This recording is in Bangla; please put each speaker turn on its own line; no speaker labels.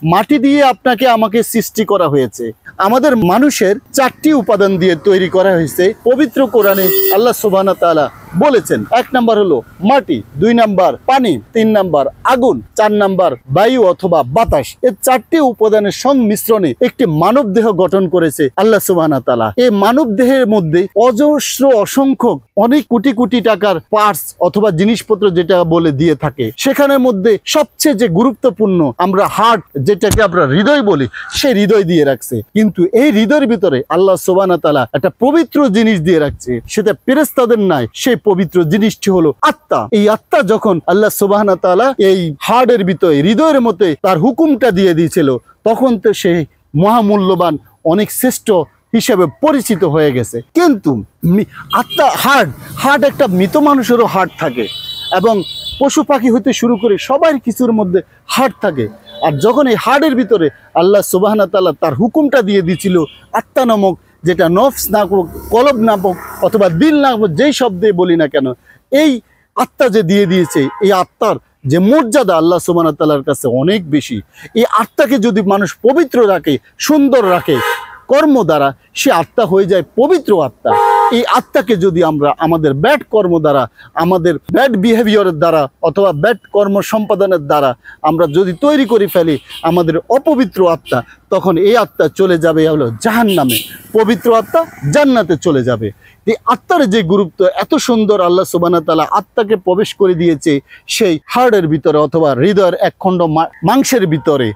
মাটি দিয়ে আপনাকে আমাকে সৃষ্টি করা হয়েছে। আমাদের মানুষের 4টি উপাদান দিয়ে তৈরি করা হয়েছে। পবিত্র কোরআনে আল্লাহ সুবহানাহু ওয়া তাআলা বলেছেন, 1 নাম্বার হলো মাটি, 2 নাম্বার পানি, 3 নাম্বার আগুন, 4 নাম্বার বায়ু অথবা বাতাস। এই 4টি উপাদানের সংমিশ্রণে একটি মানব দেহ গঠন করেছে আল্লাহ সুবহানাহু ওয়া তাআলা। এই মানব দেহের মধ্যে অজস্র অসংখ্য অনেক কোটি কোটি টাকার পার্টস অথবা জিনিসপত্র যেটা বলে দিয়ে থাকে। সেখানের মধ্যে সবচেয়ে যে গুরুত্বপূর্ণ আমরা হার্ট, যেটাকে আমরা হৃদয় বলি, সে হৃদয় দিয়ে রাখছে। কিন্তু এই হৃদয়ের ভিতরে আল্লাহ সুবহানাহু ওয়া তাআলা একটা পবিত্র জিনিস দিয়ে রাখছে, সেটা ফেরেশতাদের নাই। সেই পবিত্র জিনিসটি হলো আত্মা। এই আত্মা যখন আল্লাহ সুবহানাহু ওয়া তাআলা এই হার্টের ভিতরে, হৃদয়ের মধ্যে তার হুকুমটা দিয়ে দিয়েছিল, তখন তো সেই মহামূল্যবান, অনেক শ্রেষ্ঠ হিসেবে পরিচিত হয়ে গেছে। কিন্তু আত্মা, হার্ট একটা মৃত মানুষেরও হার্ট থাকে, এবং পশু পাখি হতে শুরু করে সবার কিছুর মধ্যে হার্ট থাকে। আর যখন এই হার্টের ভিতরে আল্লাহ সুবহানাহু ওয়া তাআলা তার হুকুমটা দিয়ে দিয়েছিল, আত্মা নামক, যেটা নফস নামক, কলব নামক অথবা দিল নামক, যেই শব্দে বলি না কেন, এই আত্মা যে দিয়ে দিয়েছে, এই আত্মার যে মর্যাদা আল্লাহ সুবহানাহু ওয়া তাআলার কাছে অনেক বেশি। এই আত্মাকে যদি মানুষ পবিত্র রাখে, সুন্দর রাখে কর্ম দ্বারা, সে আত্মা হয়ে যায় পবিত্র আত্মা। এই আত্মাকে যদি আমরা আমাদের ব্যাড কর্ম দ্বারা, আমাদের ব্যাড বিহেভিয়ারের দ্বারা অথবা ব্যাড কর্ম সম্পাদনের দ্বারা আমরা যদি তৈরি করে ফেলি আমাদের অপবিত্র আত্মা, তখন এই আত্মা চলে যাবে হলো জাহান্নামে, পবিত্র আত্মা জান্নাতে চলে যাবে। এই আত্মার যে গুরুত্ব এত সুন্দর, আল্লাহ সুবহানাহু ওয়া তাআলা আত্মাকে প্রবেশ করে দিয়েছে সেই হার্টের ভিতরে অথবা হৃদয়ের এক খণ্ড মাংসের ভিতরে।